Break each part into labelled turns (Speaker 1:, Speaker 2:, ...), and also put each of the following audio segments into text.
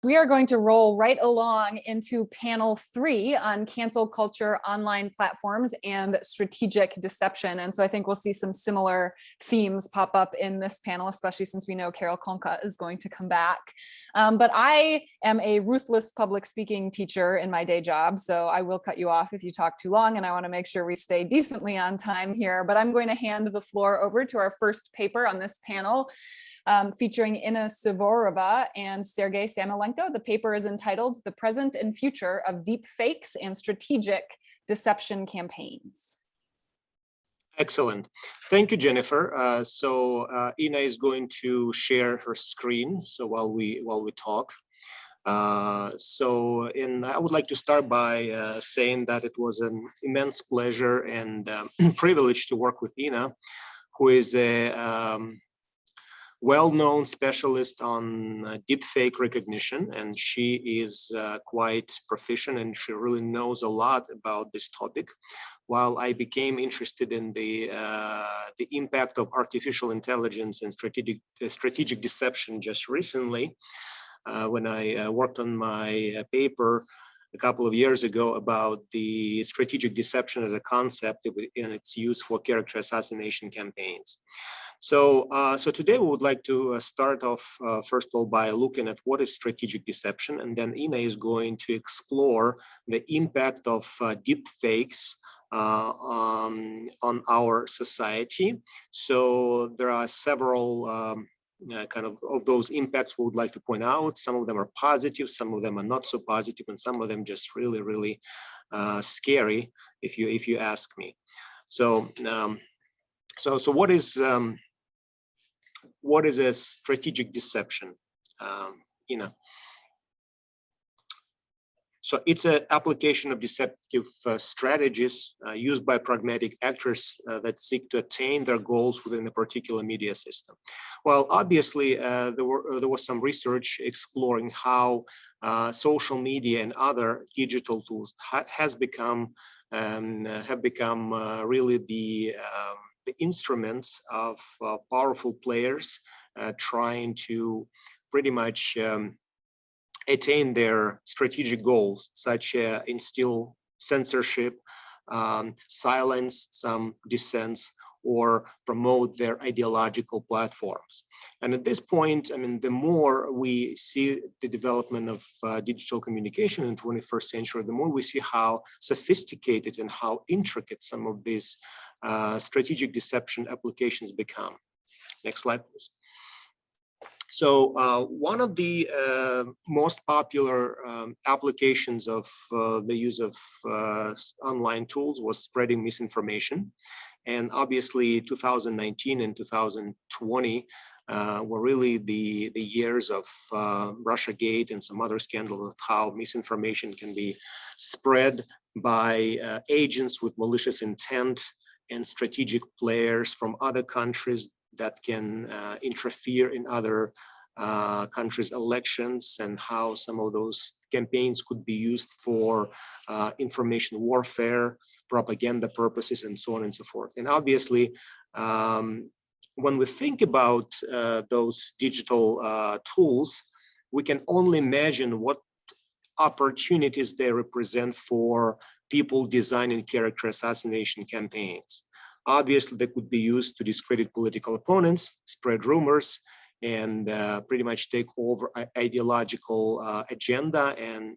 Speaker 1: We are going to roll right along into panel 3 on cancel culture, online platforms, and strategic deception. And so I think we'll see some similar themes pop up in this panel, especially since we know Carol Konka is going to come back. But I am a ruthless public speaking teacher in my day job, so I will cut you off if you talk too long, and I want to make sure we stay decently on time here. But I'm going to hand the floor over to our first paper on this panel, featuring Inna Suvorova and Sergei A. The paper is entitled "The Present and Future of Deepfakes and Strategic Deception Campaigns."
Speaker 2: Excellent. Thank you, Jennifer. Inna is going to share her screen. So while we talk, I would like to start by saying that it was an immense pleasure and privilege to work with Inna, who is a well-known specialist on deepfake recognition, and she is quite proficient, and she really knows a lot about this topic. While I became interested in the impact of artificial intelligence and strategic deception just recently, when I worked on my paper a couple of years ago about the strategic deception as a concept and its use for character assassination campaigns. So today we would like to start off first of all by looking at what is strategic deception, and then Inna is going to explore the impact of deepfakes on our society. So there are several kind of those impacts we would like to point out. Some of them are positive, some of them are not so positive, and some of them just really scary, if you ask me. So what is a strategic deception? Inna. So it's an application of deceptive strategies used by pragmatic actors that seek to attain their goals within a particular media system. Well, obviously, there was some research exploring how social media and other digital tools have become really the instruments of powerful players trying to pretty much attain their strategic goals, such as instill censorship, silence some dissents, or promote their ideological platforms. And at this point, I mean, the more we see the development of digital communication in the 21st century, the more we see how sophisticated and how intricate some of these strategic deception applications become. Next slide, please. So one of the most popular applications of the use of online tools was spreading misinformation. And obviously 2019 and 2020 were really the years of Russiagate and some other scandals of how misinformation can be spread by agents with malicious intent and strategic players from other countries that can interfere in other countries' elections, and how some of those campaigns could be used for information warfare, propaganda purposes, and so on and so forth. And obviously, when we think about those digital tools, we can only imagine what opportunities they represent for people designing character assassination campaigns. Obviously, they could be used to discredit political opponents, spread rumors, and pretty much take over ideological agenda and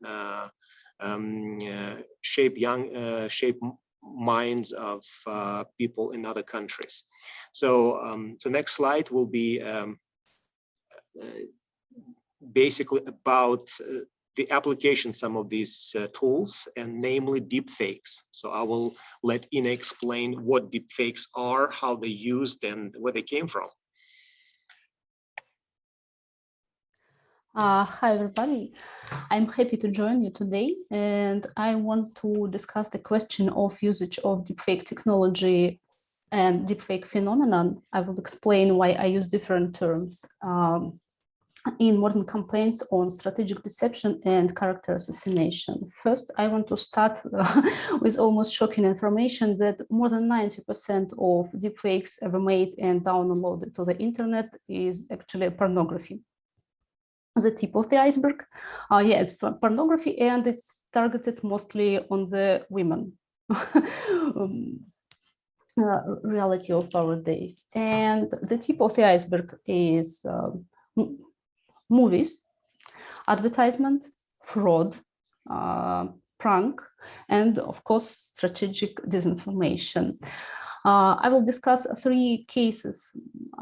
Speaker 2: shape minds of people in other countries. So the next slide will be basically about the application some of these tools, and namely deepfakes. So I will let Inna explain what deepfakes are, how they used, and where they came from.
Speaker 3: Hi everybody, I'm happy to join you today, and I want to discuss the question of usage of deepfake technology and deepfake phenomenon. I will explain why I use different terms in modern campaigns on strategic deception and character assassination. First, I want to start with almost shocking information that more than 90% of deepfakes ever made and downloaded to the internet is actually pornography. the tip of the iceberg. Yeah, it's pornography, and it's targeted mostly on the women. Reality of our days. And the tip of the iceberg is movies, advertisement, fraud, prank, and of course, strategic disinformation. I will discuss 3 cases.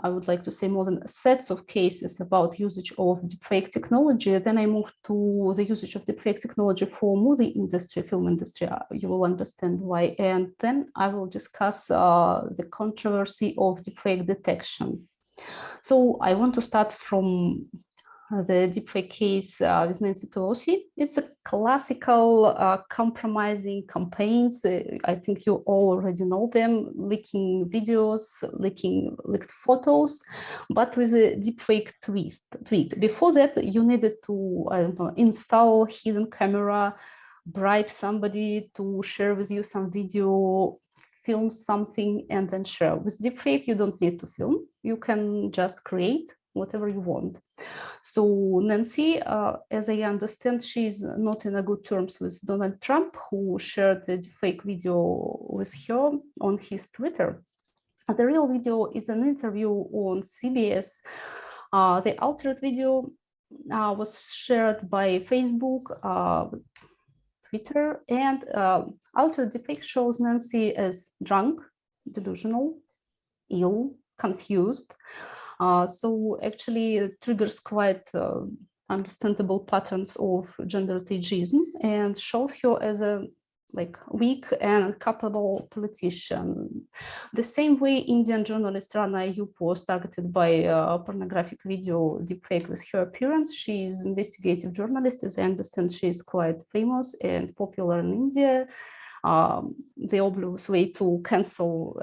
Speaker 3: I would like to say more than sets of cases about usage of deepfake technology. Then I move to the usage of deepfake technology for movie industry, film industry. You will understand why. And then I will discuss the controversy of deepfake detection. So I want to start from the deepfake case with Nancy Pelosi. It's a classical compromising campaigns. I think you all already know them, leaking videos, leaked photos, but with a deepfake tweak. Before that, you needed to, I don't know, install hidden camera, bribe somebody to share with you some video, film something, and then share. With deepfake, you don't need to film. You can just create whatever you want. So Nancy, as I understand, she's not in a good terms with Donald Trump, who shared the deepfake video with her on his Twitter. The real video is an interview on CBS. The altered video was shared by Facebook, Twitter, and altered deepfake shows Nancy as drunk, delusional, ill, confused. So actually it triggers quite understandable patterns of gender ageism and showed her as a weak and capable politician. The same way Indian journalist Rana Ayup was targeted by pornographic video deepfake with her appearance. She is an investigative journalist. As I understand, she is quite famous and popular in India. The obvious way to cancel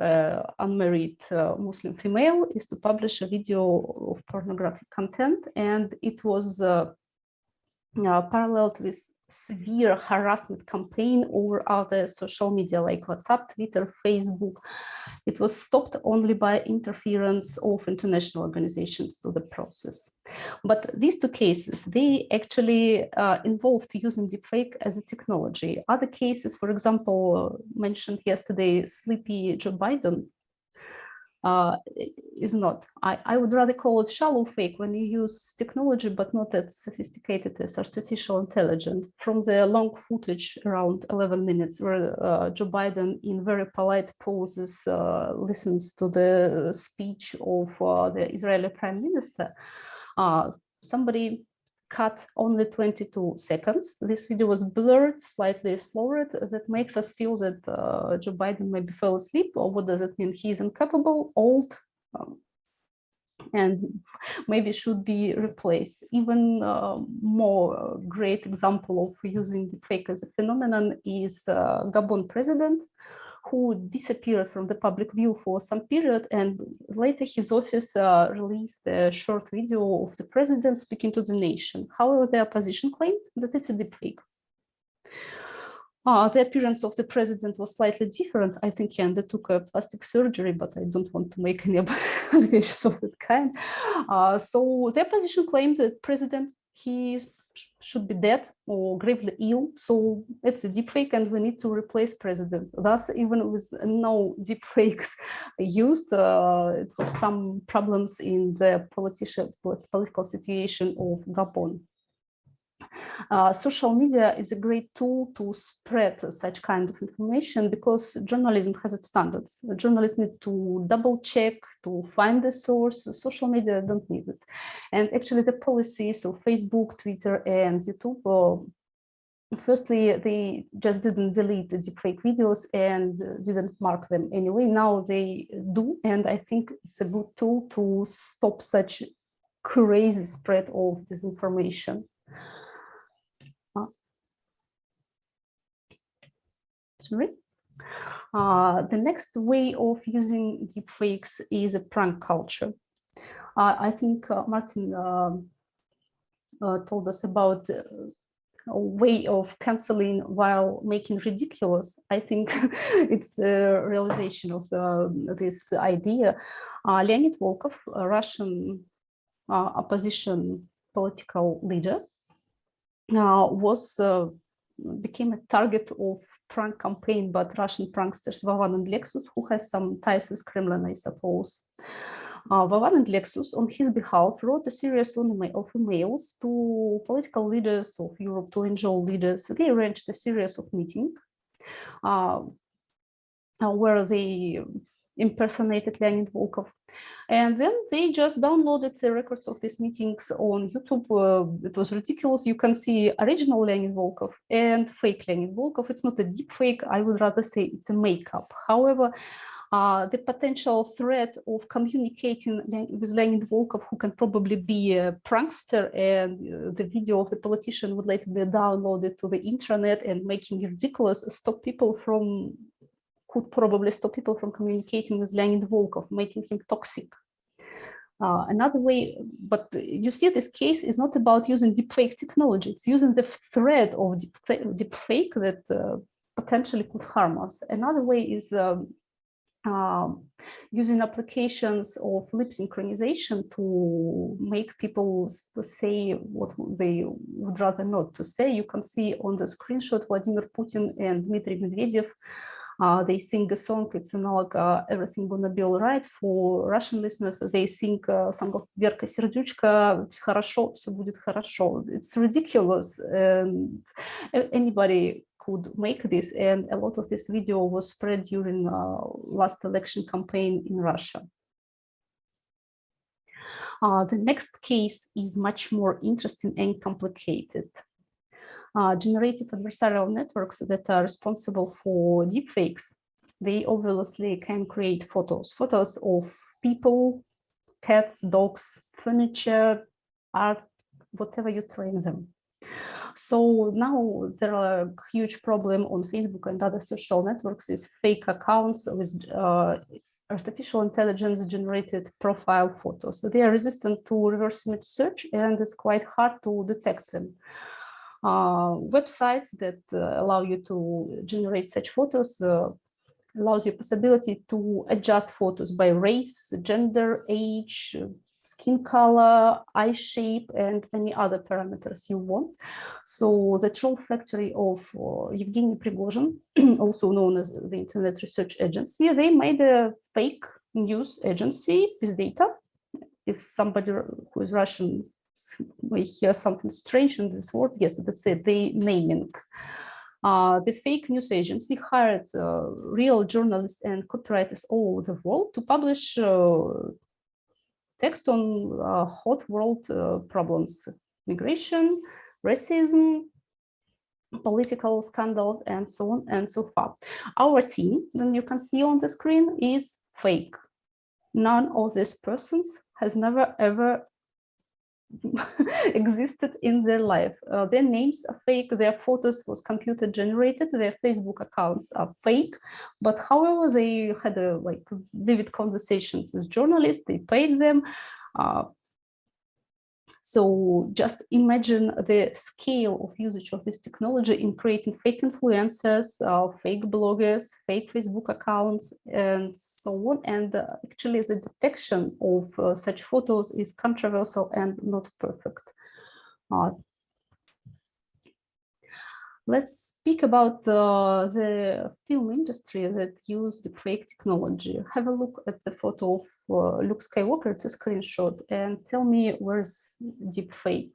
Speaker 3: unmarried Muslim female is to publish a video of pornographic content, and it was paralleled with severe harassment campaign over other social media like WhatsApp, Twitter, Facebook. It was stopped only by interference of international organizations to the process. But these 2 cases, they actually involved using deepfake as a technology. Other cases, for example, mentioned yesterday, sleepy Joe Biden, is not. I would rather call it shallow fake when you use technology, but not as sophisticated as artificial intelligence. From the long footage around 11 minutes where Joe Biden in very polite poses listens to the speech of the Israeli Prime Minister, somebody cut only 22 seconds. This video was blurred, slightly slowed. That makes us feel that Joe Biden maybe fell asleep, or what does it mean? He's incapable, old, and maybe should be replaced. Even more great example of using deepfake as a phenomenon is Gabon president, who disappeared from the public view for some period, and later his office released a short video of the president speaking to the nation. However, the opposition claimed that it's a deepfake. The appearance of the president was slightly different. I think he undertook a plastic surgery, but I don't want to make any allegations of that kind. So the opposition claimed that president, he should be dead or gravely ill. So it's a deepfake and we need to replace president. Thus, even with no deepfakes used, it was some problems in the political situation of Gabon. Social media is a great tool to spread such kind of information because journalism has its standards. Journalists need to double check to find the source. Social media don't need it. And actually the policies of Facebook, Twitter, and YouTube, firstly, they just didn't delete the deepfake videos and didn't mark them anyway. Now they do, and I think it's a good tool to stop such crazy spread of disinformation. Sorry. The next way of using deepfakes is a prank culture. I think Martin told us about a way of canceling while making ridiculous. I think it's a realization of this idea. Leonid Volkov, a Russian opposition political leader, became a target of prank campaign by Russian pranksters Vavan and Lexus, who has some ties with Kremlin, I suppose. Vavan and Lexus, on his behalf, wrote a series of emails to political leaders of Europe, to NGO leaders. They arranged a series of meetings where they impersonated Leonid Volkov. And then they just downloaded the records of these meetings on YouTube. It was ridiculous. You can see original Leonid Volkov and fake Leonid Volkov. It's not a deep fake. I would rather say it's a makeup. However, the potential threat of communicating with Leonid Volkov, who can probably be a prankster, and the video of the politician would later be downloaded to the internet and making it ridiculous, could probably stop people from communicating with Leonid Volkov, making him toxic. Another way, but you see, this case is not about using deepfake technology. It's using the threat of deepfake that potentially could harm us. Another way is using applications of lip synchronization to make people say what they would rather not to say. You can see on the screenshot Vladimir Putin and Dmitry Medvedev. They sing a song, it's analog Everything Gonna Be Alright. For Russian listeners, they sing a song of Верка Сердючка, Хорошо, все будет хорошо. It's ridiculous, and anybody could make this, and a lot of this video was spread during last election campaign in Russia. The next case is much more interesting and complicated. Generative adversarial networks that are responsible for deepfakes, they obviously can create photos of people, cats, dogs, furniture, art, whatever you train them. So now there are a huge problem on Facebook and other social networks is fake accounts with artificial intelligence generated profile photos. So they are resistant to reverse image search, and it's quite hard to detect them. Websites that allow you to generate such photos allows you possibility to adjust photos by race, gender, age, skin color, eye shape, and any other parameters you want. So the troll factory of Evgeny Prigozhin, also known as the Internet Research Agency, they made a fake news agency with data. If somebody who is Russian may hear something strange in this word, yes, that's it, the naming. The fake news agency hired real journalists and copywriters all over the world to publish text on hot world problems, migration, racism, political scandals, and so on and so forth. Our team, then you can see on the screen, is fake. None of these persons has never ever existed in their life. Their names are fake, their photos was computer generated, their Facebook accounts are fake, but however they had like vivid conversations with journalists, they paid them. So just imagine the scale of usage of this technology in creating fake influencers, fake bloggers, fake Facebook accounts, and so on. And actually the detection of such photos is controversial and not perfect. Let's speak about the film industry that used the fake technology. Have a look at the photo of Luke Skywalker, it's a screenshot, and tell me where's deepfake.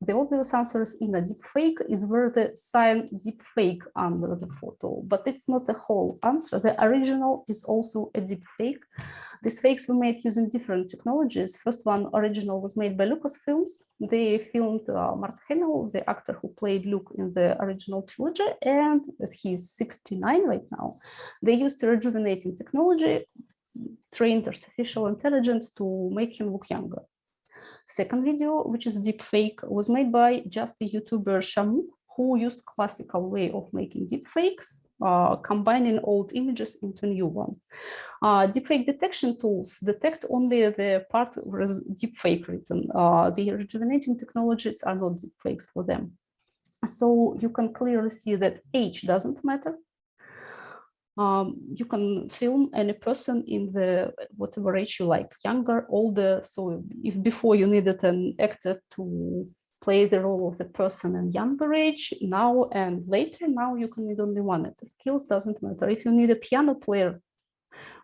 Speaker 3: The obvious answer is in a deepfake is where the sign deepfake under the photo, but it's not the whole answer. The original is also a deepfake. These fakes were made using different technologies. First one, original, was made by Lucasfilms. They filmed Mark Hamill, the actor who played Luke in the original trilogy, and as he's 69 right now, they used rejuvenating technology, trained artificial intelligence to make him look younger. Second video, which is deepfake, was made by just a YouTuber Shamu, who used classical way of making deepfakes, combining old images into new one. Deepfake detection tools detect only the part where is deepfake written. The rejuvenating technologies are not deepfakes for them. So you can clearly see that age doesn't matter. You can film any person in the whatever age you like, younger, older. So if before you needed an actor to play the role of the person in younger age, now and later, now you can need only one. The skills doesn't matter. If you need a piano player,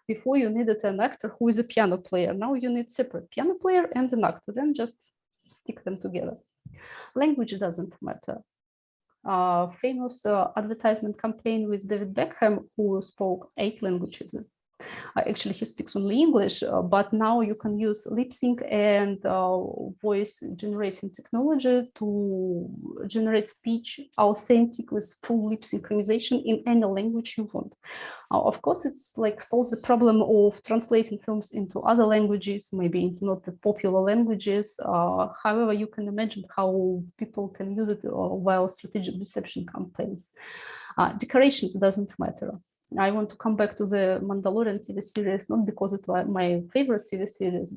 Speaker 3: before you needed an actor who is a piano player, now you need separate piano player and an actor, then just stick them together. Language doesn't matter. Famous advertisement campaign with David Beckham, who spoke 8 languages. Actually, he speaks only English, but now you can use lip sync and voice generating technology to generate speech authentic with full lip synchronization in any language you want. Of course, it's like solves the problem of translating films into other languages, maybe into not the popular languages. However, you can imagine how people can use it while strategic deception campaigns. Decorations doesn't matter. I want to come back to the Mandalorian TV series, not because it was my favorite TV series,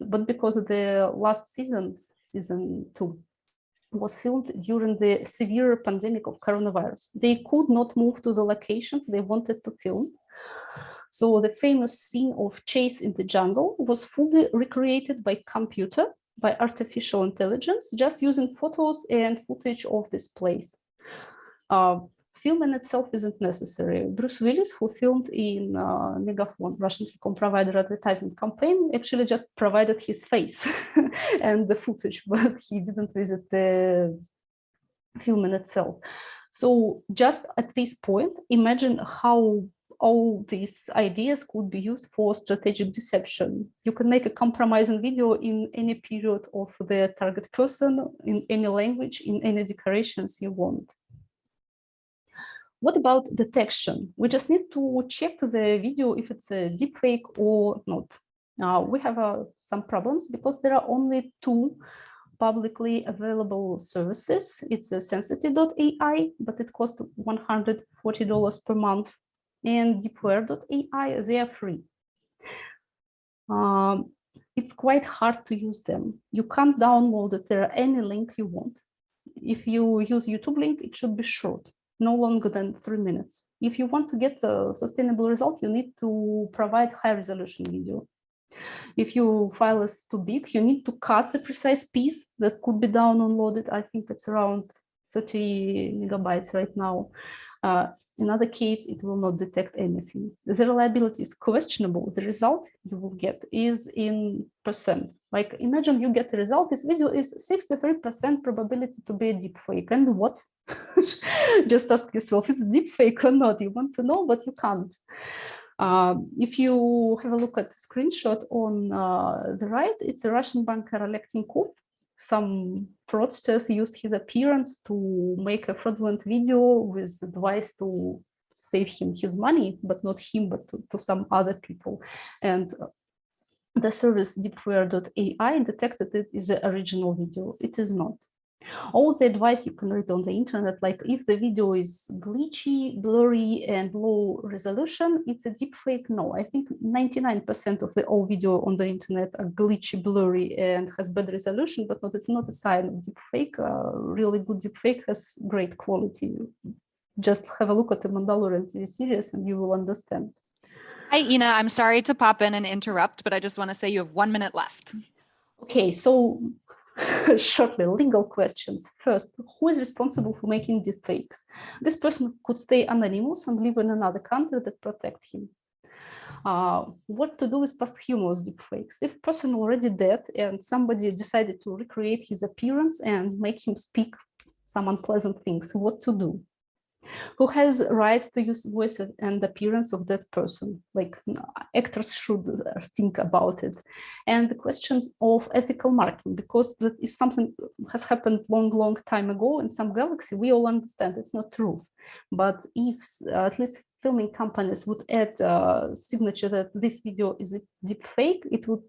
Speaker 3: but because the last season 2, was filmed during the severe pandemic of coronavirus. They could not move to the locations they wanted to film. So the famous scene of chase in the jungle was fully recreated by computer, by artificial intelligence, just using photos and footage of this place. Film in itself isn't necessary. Bruce Willis, who filmed in Megaphone, Russian telecom provider advertisement campaign, actually just provided his face and the footage, but he didn't visit the film in itself. So just at this point, imagine how all these ideas could be used for strategic deception. You can make a compromising video in any period of the target person, in any language, in any decorations you want. What about detection? We just need to check the video if it's a deepfake or not. We have some problems because there are only 2 publicly available services. It's a Sensitive.ai, but it costs $140 per month, and Deepware.ai, they are free. It's quite hard to use them. You can't download it there any link you want. If you use YouTube link, it should be short, no longer than 3 minutes. If you want to get a sustainable result, you need to provide high resolution video. If your file is too big, you need to cut the precise piece that could be downloaded. I think it's around 30 megabytes right now. In other case, it will not detect anything. The reliability is questionable. The result you will get is in percent. Like imagine you get the result, this video is 63% probability to be a deepfake. And what? Just ask yourself, is it deepfake or not? You want to know, but you can't. If you have a look at the screenshot on the right, it's a Russian banker Oleg Tinkov. Some fraudsters used his appearance to make a fraudulent video with advice to save him his money, but not him, but to some other people. And the service Deepware.ai detected it is the original video. It is not. All the advice you can read on the internet, like if the video is glitchy, blurry, and low resolution, it's a deepfake. No, I think 99% of the all video on the internet are glitchy, blurry, and has bad resolution, but it's not a sign of deepfake. Really good deepfake has great quality. Just have a look at the Mandalorian TV series and you will understand.
Speaker 1: Hi, Inna. I'm sorry to pop in and interrupt, but I just want to say you have 1 minute left.
Speaker 3: Okay, so shortly, legal questions. First, who is responsible for making deepfakes? This person could stay anonymous and live in another country that protect him. What to do with posthumous deepfakes? If a person already dead and somebody decided to recreate his appearance and make him speak some unpleasant things, what to do? Who has rights to use voice and appearance of that person? Like actors should think about it. And the questions of ethical marking, because that is something has happened long time ago in some galaxy. We all understand it's not truth. But if at least filming companies would add a signature that this video is a deep fake, it would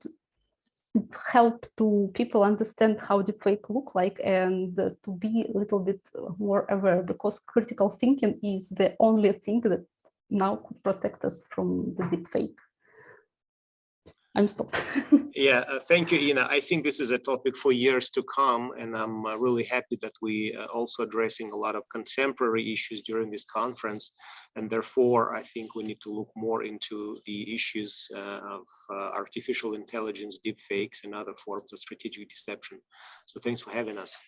Speaker 3: help to people understand how deepfake look like and to be a little bit more aware, because critical thinking is the only thing that now could protect us from the deepfake. I'm stopped.
Speaker 2: Yeah, thank you, Inna. I think this is a topic for years to come, and I'm really happy that we also addressing a lot of contemporary issues during this conference. And therefore, I think we need to look more into the issues of artificial intelligence, deepfakes, and other forms of strategic deception. So thanks for having us.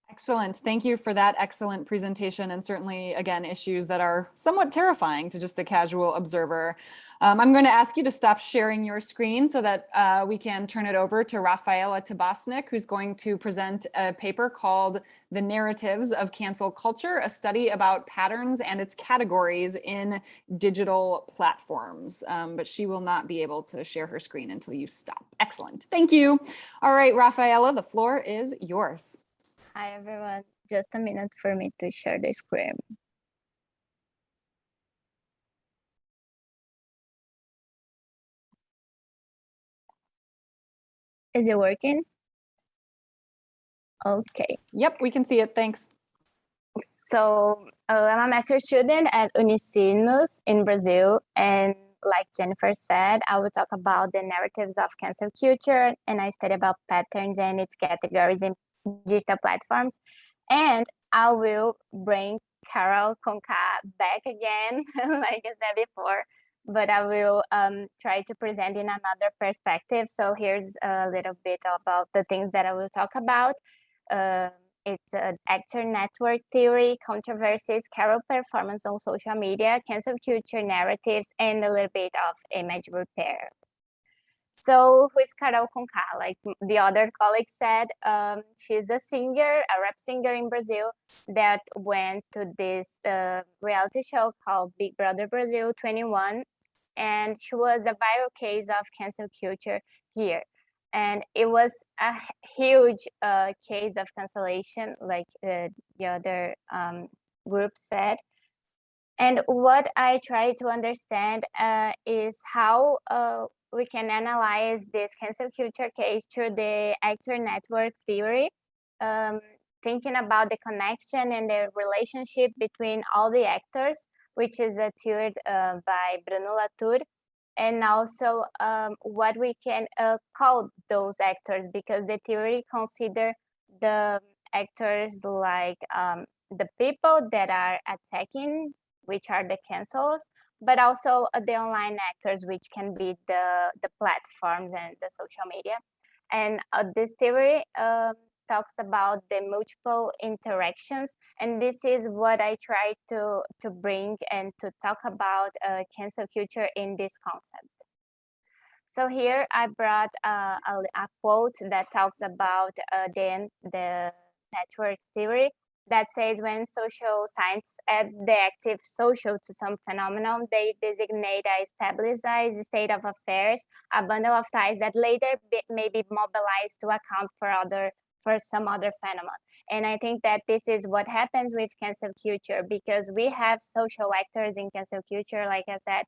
Speaker 1: Excellent. Thank you for that excellent presentation, and certainly, again, issues that are somewhat terrifying to just a casual observer. I'm going to ask you to stop sharing your screen so that we can turn it over to Rafaela Tabasnik, who's going to present a paper called The Narratives of Cancel Culture, a study about patterns and its categories in digital platforms. But she will not be able to share her screen until you stop. Excellent. Thank you. All right, Rafaela, the floor is yours.
Speaker 4: Hi everyone, just a minute for me to share the screen. Is it working? Okay.
Speaker 1: Yep, we can see it, thanks.
Speaker 4: So I'm a master's student at Unisinos in Brazil, and like Jennifer said, I will talk about the narratives of cancel culture, and I study about patterns and its categories in digital platforms. And I will bring Carlo back again, like I said before, but I will try to present in another perspective. So here's a little bit about the things that I will talk about. It's actor network theory, controversies, Carlo performance on social media, cancel culture narratives, and a little bit of image repair. So who is Carlo Conká? Like the other colleague said, she's a singer, a rap singer in Brazil that went to this reality show called Big Brother Brazil 21. And she was a viral case of cancel culture here. And it was a huge case of cancellation, like the other group said. And what I try to understand is how we can analyze this cancel culture case through the actor network theory, thinking about the connection and the relationship between all the actors, which is a theory by Bruno Latour, and also what we can call those actors, because the theory consider the actors like the people that are attacking, which are the cancels, but also the online actors, which can be the platforms and the social media. And this theory talks about the multiple interactions, and this is what I try to bring and to talk about cancel culture in this concept. So here I brought a quote that talks about the network theory, that says when social scientists add the active social to some phenomenon, they designate a stabilized state of affairs, a bundle of ties that later may be mobilized to account for some other phenomenon. And I think that this is what happens with cancel culture, because we have social actors in cancel culture, like I said.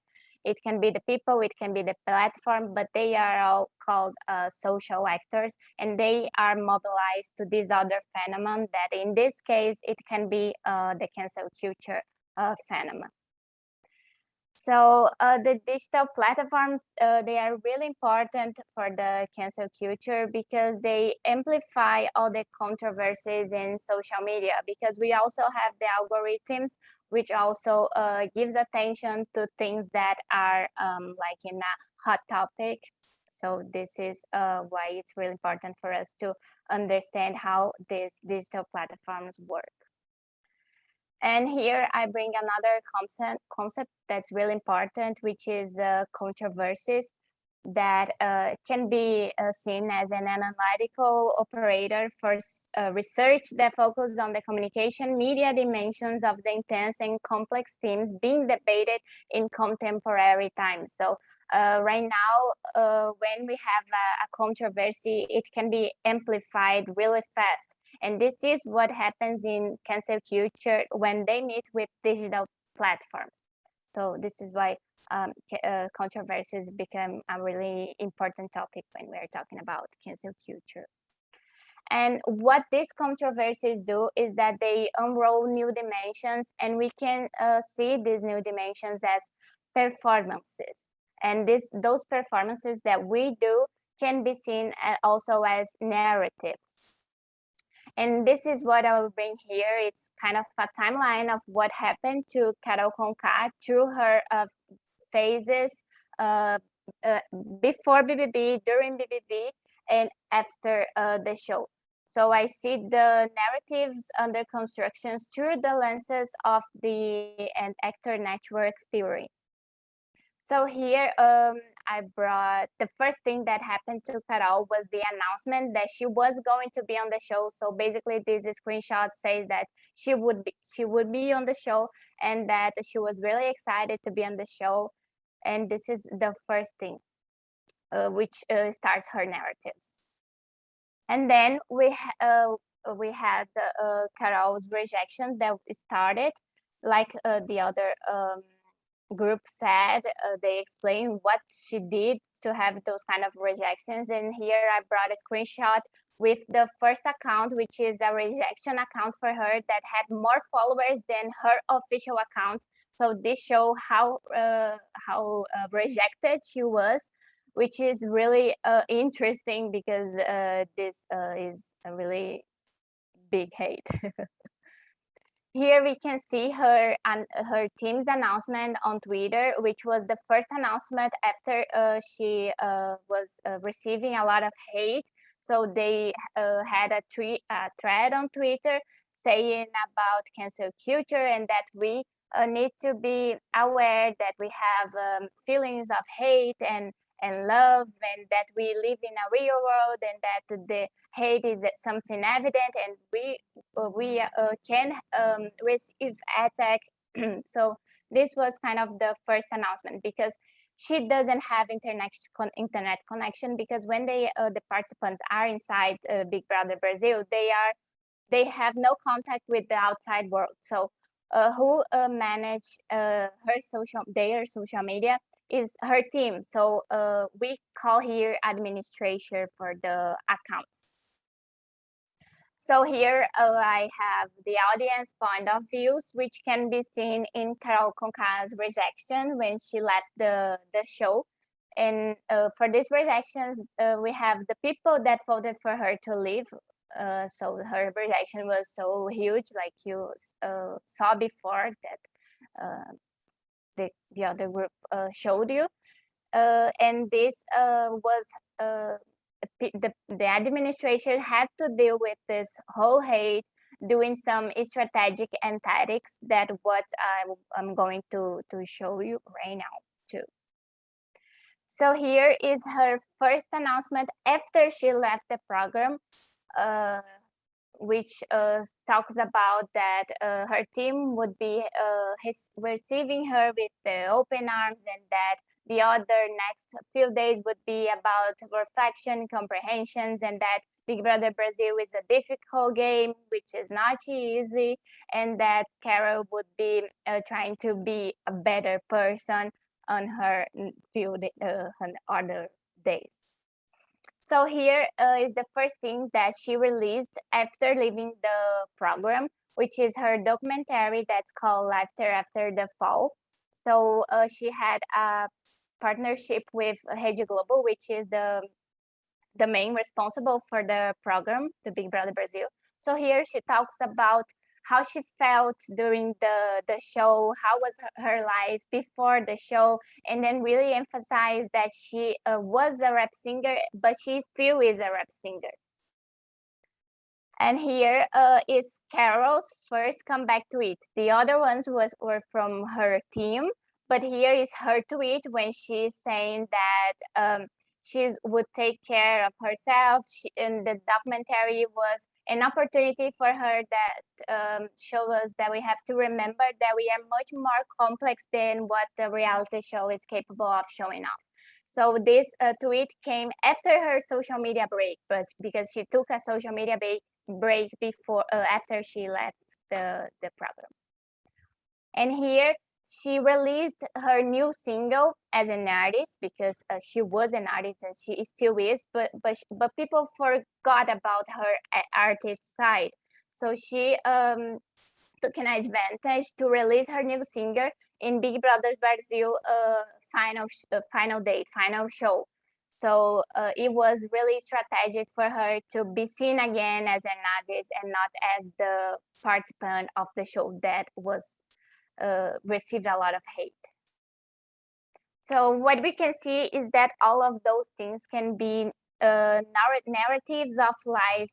Speaker 4: It can be the people, it can be the platform, but they are all called social actors, and they are mobilized to this other phenomenon that in this case, it can be the cancel culture phenomenon. So the digital platforms, they are really important for the cancel culture because they amplify all the controversies in social media, because we also have the algorithms, which also gives attention to things that are like in a hot topic. So this is why it's really important for us to understand how these digital platforms work. And here I bring another concept that's really important, which is controversies, that can be seen as an analytical operator for research that focuses on the communication media dimensions of the intense and complex themes being debated in contemporary times. So right now, when we have a controversy, it can be amplified really fast. And this is what happens in cancel culture when they meet with digital platforms. So this is why controversies become a really important topic when we're talking about cancel culture. And what these controversies do is that they unroll new dimensions, and we can see these new dimensions as performances. And those performances that we do can be seen also as narratives. And this is what I will bring here. It's kind of a timeline of what happened to Carol Conká through her phases before BBB, during BBB, and after the show. So I see the narratives under constructions through the lenses of the actor network theory. So here I brought the first thing that happened to Carol was the announcement that she was going to be on the show. So basically this screenshot says that she would be on the show and that she was really excited to be on the show. And this is the first thing which starts her narratives. And then we had Carol's rejection that started, like the other group said. They explained what she did to have those kind of rejections. And here I brought a screenshot with the first account, which is a rejection account for her that had more followers than her official account. So this shows how rejected she was, which is really interesting because this is a really big hate. Here we can see her and her team's announcement on Twitter, which was the first announcement after she was receiving a lot of hate. So they had a thread on Twitter saying about cancel culture and that we need to be aware that we have feelings of hate and love, and that we live in a real world, and that the hate is something evident, and we can receive attack. So this was kind of the first announcement, because she doesn't have internet connection, because when the participants are inside Big Brother Brazil, they have no contact with the outside world. So who manage their social media is her team. So we call here administrator for the accounts. So here I have the audience point of views, which can be seen in Carol Conká's rejection when she left the show. And for these rejections, we have the people that voted for her to leave. So her rejection was so huge, like you saw before that the other group showed you. And this was the administration had to deal with this whole hate, doing some strategic and tactics, that what I'm going to show you right now too. So here is her first announcement after she left the program, which talks about that her team would be receiving her with the open arms, and that the other next few days would be about reflection, comprehensions, and that Big Brother Brazil is a difficult game, which is not easy, and that Carol would be trying to be a better person on her other days. So here is the first thing that she released after leaving the program, which is her documentary that's called Laughter After the Fall. So she had a partnership with Rede Globo, which is the main responsible for the program, the Big Brother Brazil. So here she talks about how she felt during the show, how was her life before the show, and then really emphasize that she was a rap singer, but she still is a rap singer. And here is Carol's first comeback tweet. The other ones were from her team, but here is her tweet when she's saying that she would take care of herself. And the documentary was an opportunity for her that shows us that we have to remember that we are much more complex than what the reality show is capable of showing off. So this tweet came after her social media break, but because she took a social media break before after she left the program. And here she released her new single as an artist, because she was an artist and she still is, but people forgot about her artist side. So she took an advantage to release her new single in Big Brother Brazil final show. So it was really strategic for her to be seen again as an artist and not as the participant of the show that was received a lot of hate. So what we can see is that all of those things can be narratives of life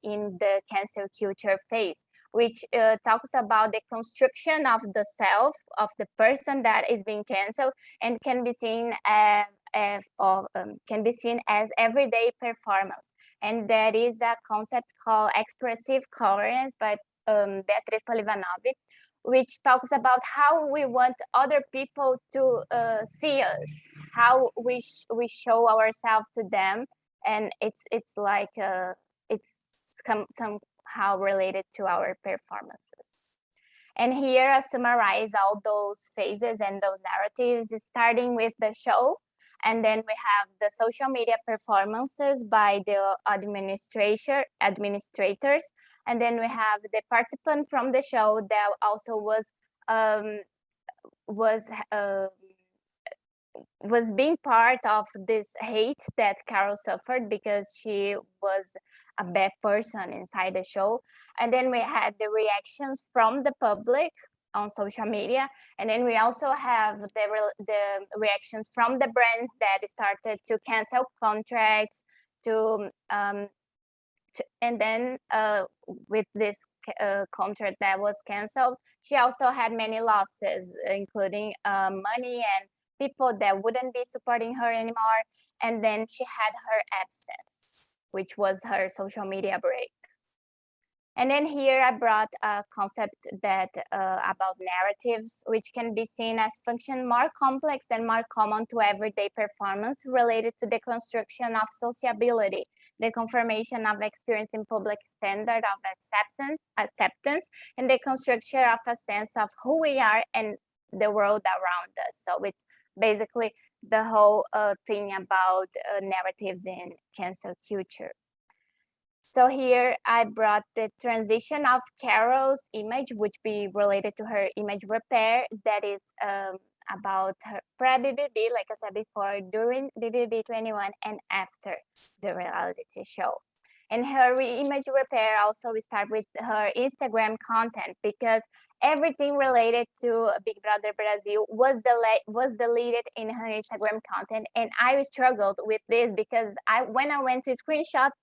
Speaker 4: in the cancel culture phase, which talks about the construction of the self of the person that is being canceled, and can be seen as everyday performance. And that is a concept called expressive coherence by Beatriz Polivanovic, which talks about how we want other people to see us, how we show ourselves to them, and it's like it's somehow related to our performances. And here I summarize all those phases and those narratives, starting with the show, and then we have the social media performances by the administrators, and then we have the participant from the show that also was being part of this hate that Carol suffered because she was a bad person inside the show. And then we had the reactions from the public on social media, and then we also have the reactions from the brands that started to cancel contracts, and then with this contract that was canceled, she also had many losses, including money and people that wouldn't be supporting her anymore. And then she had her absence, which was her social media break. And then here I brought a concept that about narratives, which can be seen as function more complex and more common to everyday performance, related to the construction of sociability, the confirmation of experience in public standard of acceptance, and the construction of a sense of who we are and the world around us. So it's basically the whole thing about narratives in cancel culture. So here I brought the transition of Carol's image, which be related to her image repair, that is about her pre-BBB, like I said before, during BBB 21 and after the reality show. And her image repair also we start with her Instagram content, because everything related to Big Brother Brazil was deleted in her Instagram content. And I struggled with this because when I went to screenshot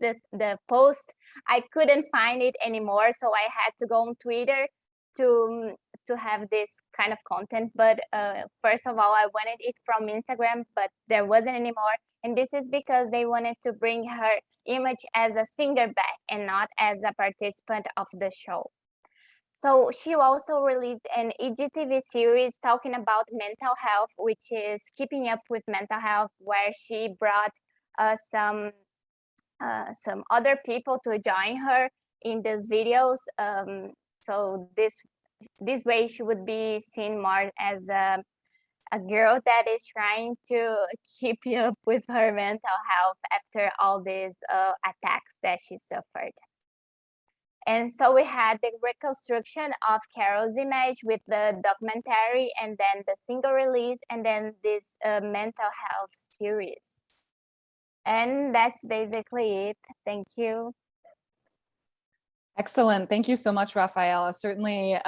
Speaker 4: the post, I couldn't find it anymore. So I had to go on Twitter to have this kind of content. But first of all, I wanted it from Instagram, but there wasn't anymore. And this is because they wanted to bring her image as a singer back and not as a participant of the show. So she also released an EGTV series talking about mental health, which is Keeping Up with Mental Health, where she brought some other people to join her in these videos. So this way she would be seen more as a girl that is trying to keep up with her mental health after all these attacks that she suffered. And so we had the reconstruction of Carol's image with the documentary, and then the single release, and then this mental health series. And that's basically it. Thank you.
Speaker 1: Excellent. Thank you so much, Rafaela. Certainly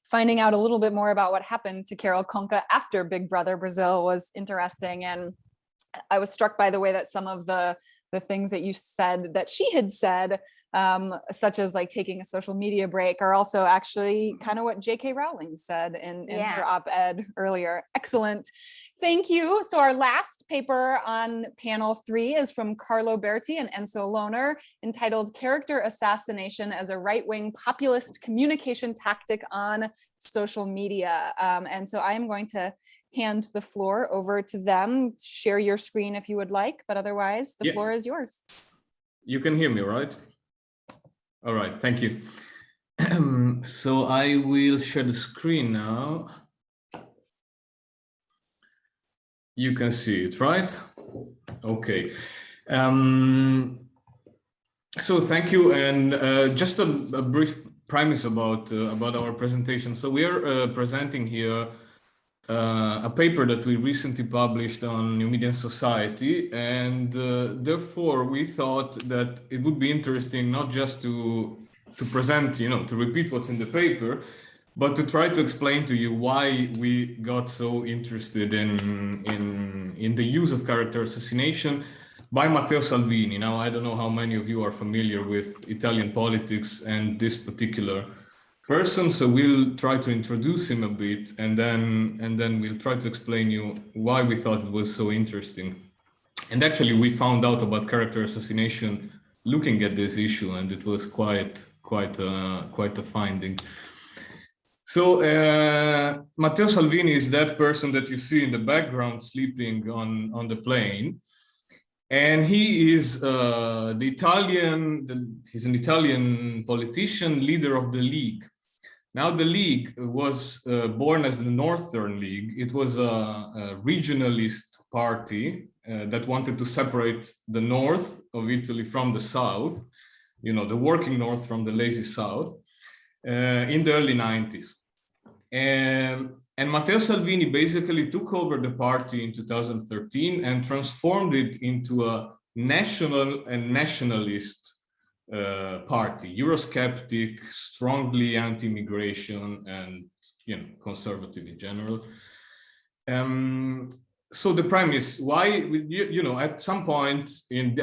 Speaker 1: finding out a little bit more about what happened to Carol Conca after Big Brother Brazil was interesting. And I was struck by the way that some of the things that you said that she had said, such as like taking a social media break, are also actually kind of what J.K. Rowling said in her op-ed earlier. Excellent. Thank you. So our last paper on panel 3 is from Carlo Berti and Enzo Lohner, entitled Character Assassination as a Right-Wing Populist Communication Tactic on Social Media. And so I am going to hand the floor over to them. Share your screen if you would like, but otherwise the floor is yours.
Speaker 5: You can hear me, right? All right, thank you. So I will share the screen now. You can see it, right? Okay. So thank you, and just a brief premise about our presentation. So we are presenting here a paper that we recently published on New Media and Society, and therefore we thought that it would be interesting not just to present, to repeat what's in the paper, but to try to explain to you why we got so interested in the use of character assassination by Matteo Salvini. Now, I don't know how many of you are familiar with Italian politics and this particular person, so we'll try to introduce him a bit, and then we'll try to explain you why we thought it was so interesting. And actually, we found out about character assassination looking at this issue, and it was quite a finding. So Matteo Salvini is that person that you see in the background sleeping on the plane. And he is he's an Italian politician, leader of the League. Now, the League was born as the Northern League. It was a regionalist party that wanted to separate the north of Italy from the south, the working north from the lazy south, in the early 90s. And Matteo Salvini basically took over the party in 2013 and transformed it into a national and nationalist party, Eurosceptic, strongly anti-immigration, and conservative in general. So the premise, why, at some point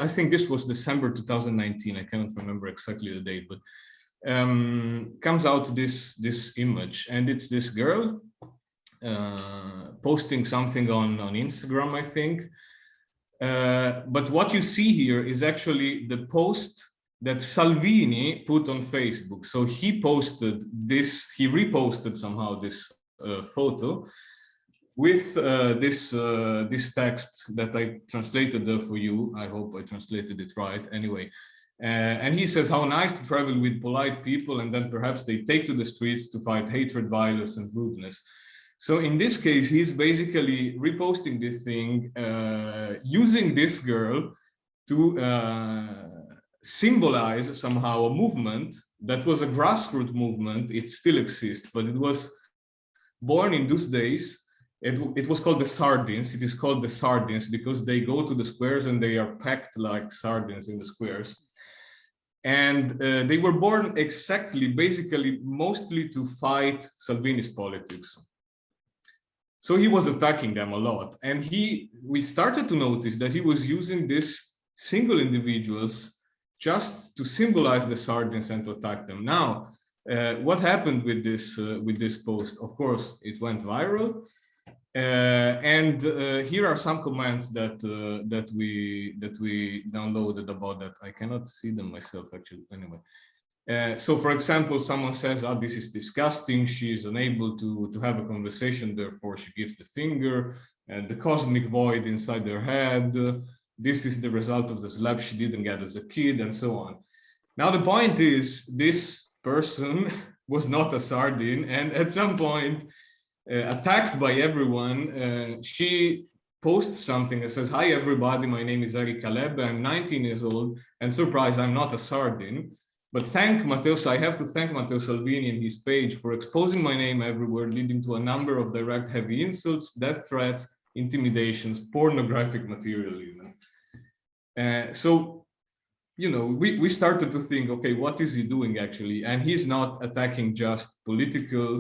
Speaker 5: I think this was December 2019, I cannot remember exactly the date, but comes out this image, and it's this girl posting something on Instagram, I think. But what you see here is actually the post that Salvini put on Facebook. So he posted this, he reposted somehow this photo with this text that I translated there for you. I hope I translated it right. Anyway. And he says, how nice to travel with polite people, and then perhaps they take to the streets to fight hatred, violence, and rudeness. So in this case, he's basically reposting this thing, using this girl to symbolize somehow a movement that was a grassroots movement. It still exists, but it was born in those days. It was called the Sardines. It is called the Sardines because they go to the squares and they are packed like sardines in the squares. And they were born basically, mostly to fight Salvini's politics. So he was attacking them a lot. And we started to notice that he was using these single individuals just to symbolize the sardines and to attack them. Now, what happened with this post? Of course, it went viral. And here are some comments that we downloaded about that. I cannot see them myself, actually. Anyway, so for example, someone says, "Oh, this is disgusting. She is unable to have a conversation. Therefore, she gives the finger. And the cosmic void inside her head. This is the result of the slap she didn't get as a kid, and so on." Now, the point is, this person was not a sardine, and at some point, attacked by everyone, she posts something that says, "Hi everybody, my name is Eric Caleb, I'm 19 years old, and surprise, I'm not a sardine. But I have to thank Matteo Salvini and his page for exposing my name everywhere, leading to a number of direct heavy insults, death threats, intimidations, pornographic material even." So, we started to think, okay, what is he doing actually? And he's not attacking just political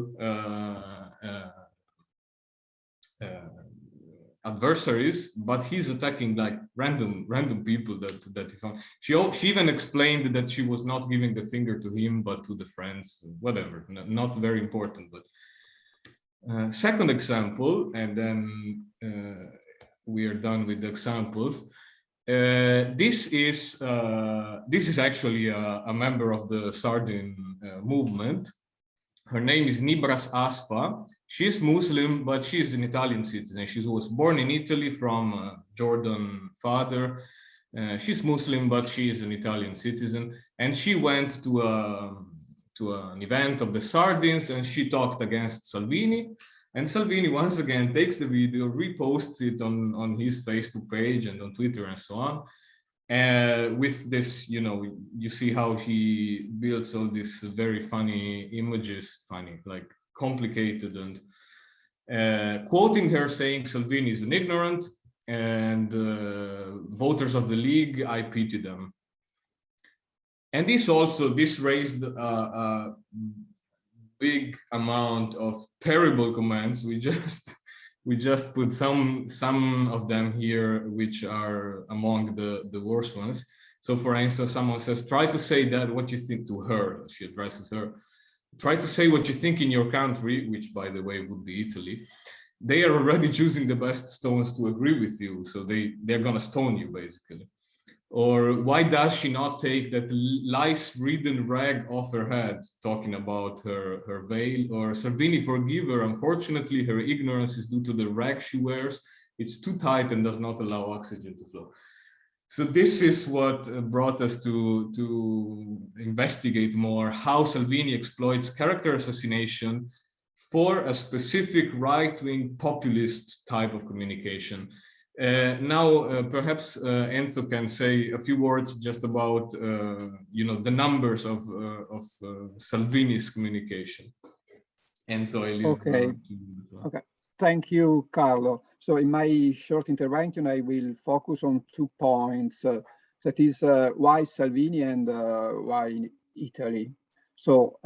Speaker 5: adversaries, but he's attacking like random people that he found. She even explained that she was not giving the finger to him, but to the friends, whatever, not very important. But second example, and then we are done with the examples. This is actually a member of the Sardine movement. Her name is Nibras Asfa. She's Muslim, but she is an Italian citizen. She was born in Italy from a Jordan father. She's Muslim, but she is an Italian citizen. And she went to an event of the Sardines, and she talked against Salvini. And Salvini, once again, takes the video, reposts it on his Facebook page and on Twitter and so on. With this, you see how he builds all these very funny images, like complicated quoting her saying Salvini is an ignorant, and voters of the League, I pity them. And this raised a big amount of terrible comments. We just put some of them here, which are among the worst ones. So for instance, someone says, try to say that what you think to her. She addresses her. Try to say what you think in your country, which by the way would be Italy. They are already choosing the best stones to agree with you. So they're gonna stone you basically. Or why does she not take that lice-ridden rag off her head, talking about her veil? Or Salvini, forgive her. Unfortunately, her ignorance is due to the rag she wears. It's too tight and does not allow oxygen to flow. So this is what brought us to investigate more how Salvini exploits character assassination for a specific right-wing populist type of communication. Now, perhaps Enzo can say a few words just about the numbers of Salvini's communication. Enzo, I leave to you.
Speaker 6: Okay. Thank you, Carlo. So in my short intervention, I will focus on 2 points. That is why Salvini and why Italy. So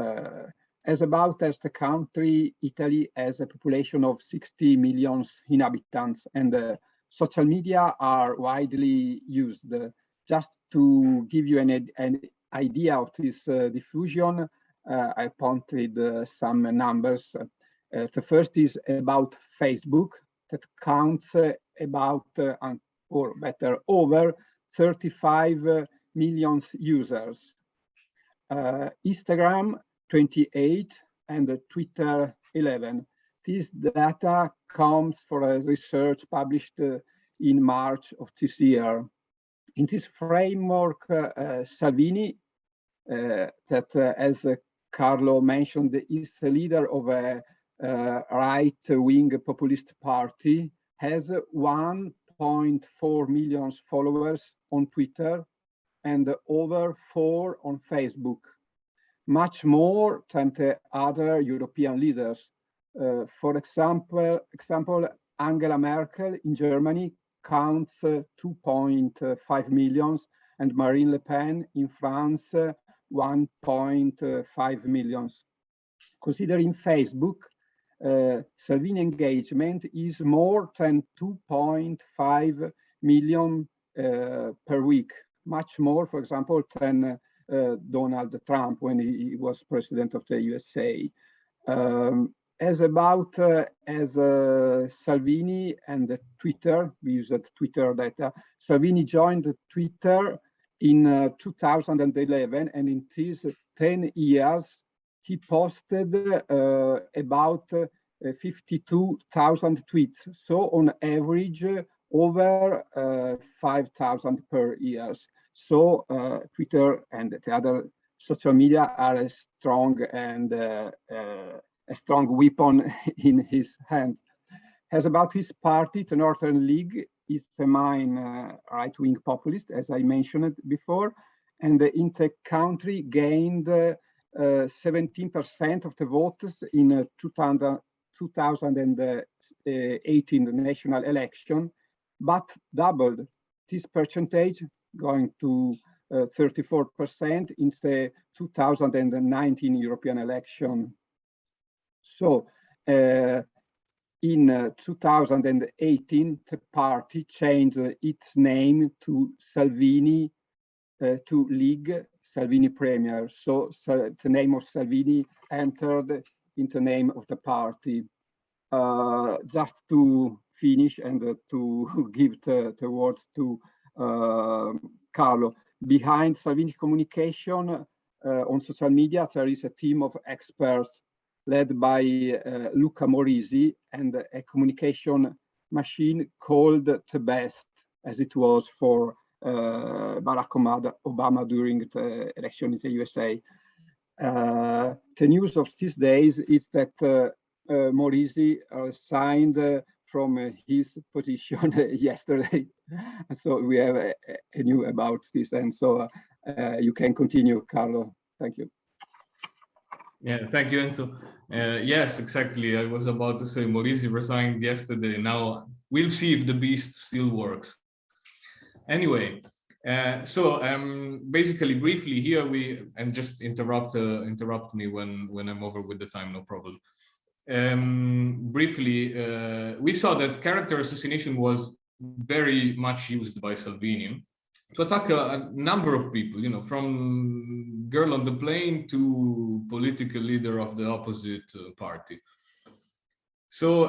Speaker 6: as the country, Italy has a population of 60 million inhabitants, and social media are widely used. Just to give you an idea of this diffusion, I pointed some numbers. The first is about Facebook, that counts about, or better, over 35 million users. Instagram, 28, and Twitter, 11. This data comes from a research published in March of this year. In this framework, Salvini, that as Carlo mentioned, is the leader of a right-wing populist party, has 1.4 million followers on Twitter and over 4 on Facebook, much more than the other European leaders. For example, Angela Merkel in Germany counts 2.5 million, and Marine Le Pen in France 1.5 million. Considering Facebook, Salvini engagement is more than 2.5 million per week, much more, for example, than Donald Trump when he was president of the USA. As Salvini and Twitter, we use Twitter data. Salvini joined Twitter in 2011, and in these 10 years, he posted about 52,000 tweets. So on average, over 5,000 per year. So Twitter and the other social media are a strong and a strong weapon in his hand. As about his party, the Northern League is the main right-wing populist, as I mentioned before, and in the country gained 17% of the votes in 2018 national election, but doubled this percentage, going to 34% in the 2019 European election. So in 2018, the party changed its name to Salvini, to League, Salvini Premier. So the name of Salvini entered in the name of the party. Just to finish and to give the words to Carlo. Behind Salvini communication on social media, there is a team of experts led by Luca Morisi and a communication machine called the BEST, as it was for Barack Obama during the election in the USA. The news of these days is that Morisi resigned from his position yesterday. So we have a news about this, and so you can continue, Carlo. Thank you.
Speaker 5: Yeah, thank you, Enzo. Yes, exactly. I was about to say Morisi resigned yesterday. Now we'll see if the beast still works. Anyway, basically, briefly here and just interrupt me when I'm over with the time, no problem. Briefly, we saw that character assassination was very much used by Salvini to attack a number of people, you know, from girl on the plane to political leader of the opposite party. So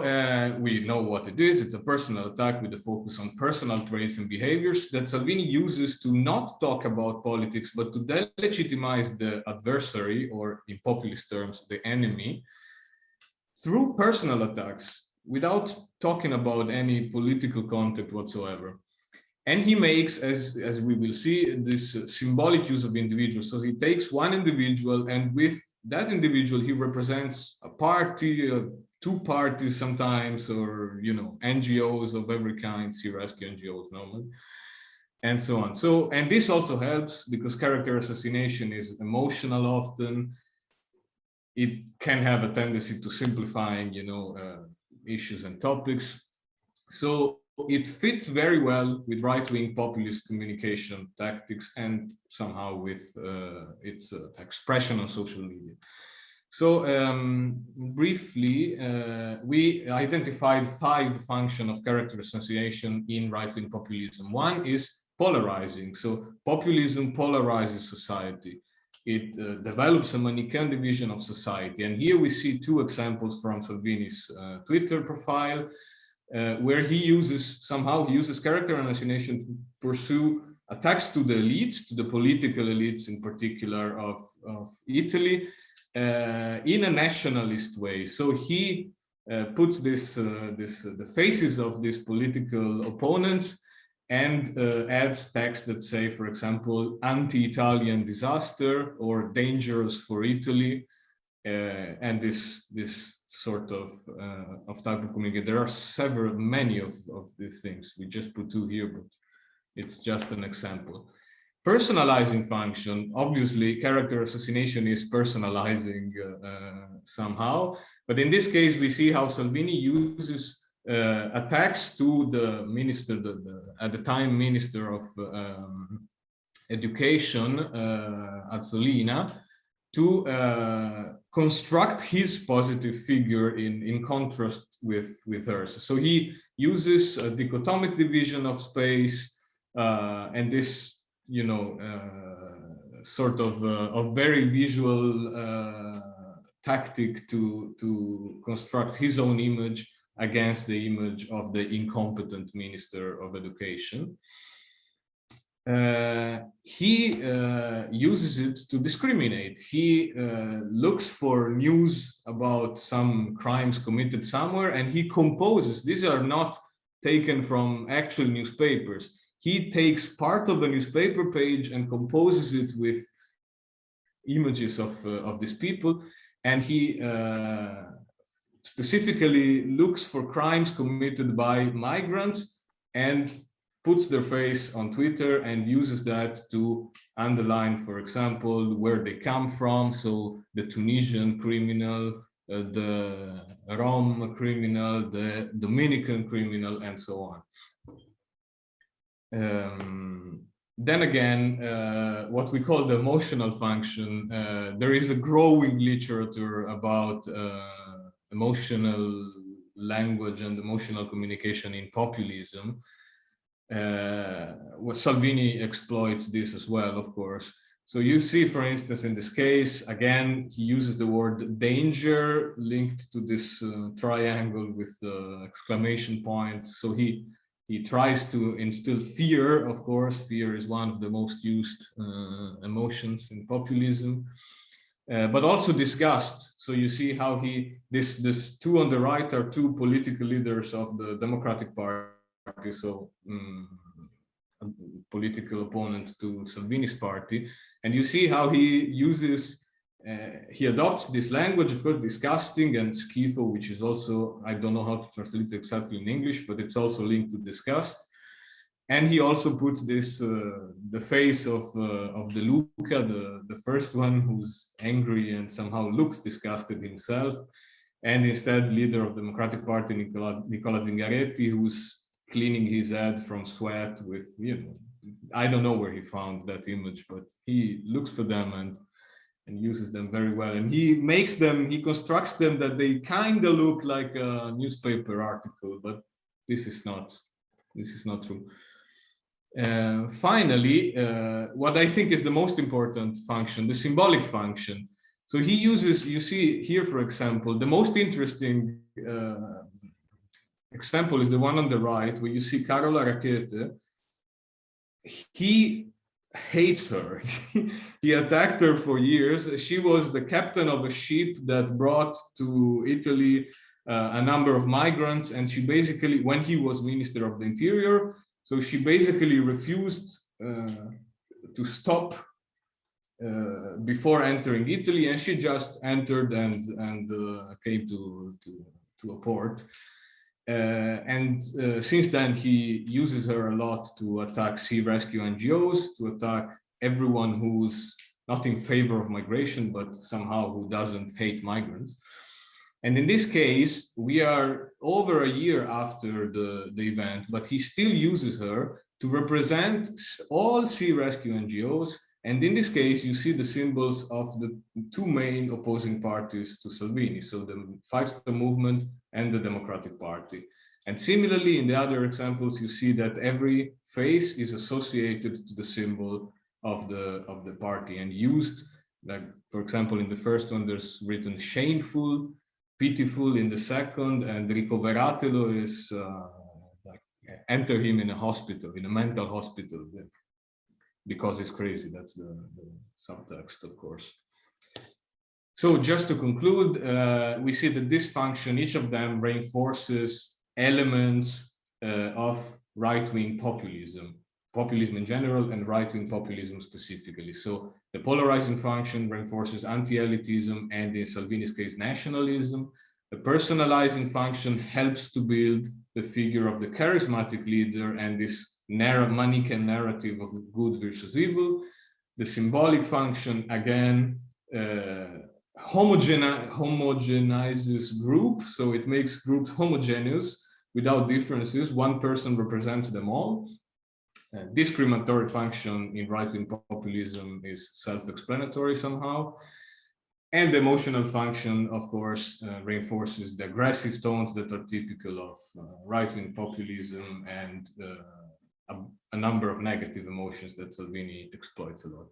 Speaker 5: we know what it is. It's a personal attack with a focus on personal traits and behaviors that Salvini uses to not talk about politics, but to delegitimize the adversary, or in populist terms, the enemy, through personal attacks without talking about any political content whatsoever. And he makes, as we will see, this symbolic use of individuals. So he takes one individual, and with that individual, he represents a party, two parties sometimes, or, you know, NGOs of every kind, see rescue NGOs normally, and so on. So, and this also helps because character assassination is emotional often. It can have a tendency to simplifying, you know, issues and topics. So it fits very well with right-wing populist communication tactics and somehow with its expression on social media. So briefly, we identified 5 functions of character assassination in right-wing populism. One is polarizing. So populism polarizes society. It develops a Manichaean division of society. And here we see 2 examples from Salvini's Twitter profile, where he uses character assassination to pursue attacks to the elites, to the political elites in particular of Italy, in a nationalist way. So he puts the faces of these political opponents and adds text that say, for example, anti-Italian disaster or dangerous for Italy, and this sort of type of communication. There are many of these things. We just put 2 here, but it's just an example. Personalizing function, obviously character assassination is personalizing somehow, but in this case we see how Salvini uses attacks to the minister, at the time Minister of Education, Azzolina, to construct his positive figure in contrast with hers. So he uses a dichotomic division of space and this, you know, sort of a very visual tactic to construct his own image against the image of the incompetent Minister of Education. He uses it to discriminate. He looks for news about some crimes committed somewhere, and he composes. These are not taken from actual newspapers. He takes part of the newspaper page and composes it with images of these people, and he specifically looks for crimes committed by migrants and puts their face on Twitter and uses that to underline, for example, where they come from. So the Tunisian criminal, the Rom criminal, the Dominican criminal, and so on. Then again, what we call the emotional function, there is a growing literature about emotional language and emotional communication in populism. Salvini exploits this as well, of course. So you see, for instance, in this case, again, he uses the word danger linked to this triangle with the exclamation point. So he tries to instill fear. Of course, fear is one of the most used emotions in populism, but also disgust. So you see how this 2 on the right are 2 political leaders of the Democratic Party, so a political opponent to Salvini's party, and you see how he uses, he adopts this language, of course, disgusting and schifo, which is also, I don't know how to translate it exactly in English, but it's also linked to disgust. And he also puts this the face of De Luca, the first one, who's angry and somehow looks disgusted himself, and instead leader of the Democratic Party, Nicola Zingaretti, who's cleaning his head from sweat with, you know, I don't know where he found that image, but he looks for them and uses them very well. And he makes them, he constructs them that they kind of look like a newspaper article, but this is not true. Finally, what I think is the most important function, the symbolic function. So he uses, you see here, for example, the most interesting example is the one on the right, where you see Carola Rackete. He hates her. He attacked her for years. She was the captain of a ship that brought to Italy a number of migrants, and she basically, when he was Minister of the Interior, so she basically refused to stop before entering Italy, and she just entered and came to a port. Since then, he uses her a lot to attack sea rescue NGOs, to attack everyone who's not in favor of migration, but somehow who doesn't hate migrants. And in this case, we are over a year after the event, but he still uses her to represent all sea rescue NGOs. And in this case, you see the symbols of the two main opposing parties to Salvini, so the Five Star Movement and the Democratic Party. And similarly, in the other examples, you see that every face is associated to the symbol of the party and used, like, for example, in the first one, there's written shameful, pitiful in the second, and ricoveratelo is like enter him in a hospital, in a mental hospital, because he's crazy. That's the subtext, of course. So just to conclude, we see that this function, each of them reinforces elements of right-wing populism in general and right-wing populism specifically. So the polarizing function reinforces anti-elitism and, in Salvini's case, nationalism. The personalizing function helps to build the figure of the charismatic leader and this Manichaean narrative of good versus evil. The symbolic function, again, homogenizes group, so it makes groups homogeneous without differences. One person represents them all. Discriminatory function in right-wing populism is self-explanatory somehow. And the emotional function, of course, reinforces the aggressive tones that are typical of right-wing populism and a number of negative emotions that Salvini exploits a lot.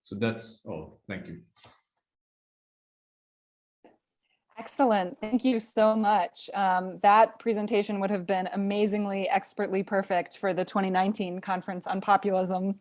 Speaker 5: So that's all. Thank you.
Speaker 1: Excellent. Thank you so much. That presentation would have been amazingly expertly perfect for the 2019 Conference on Populism,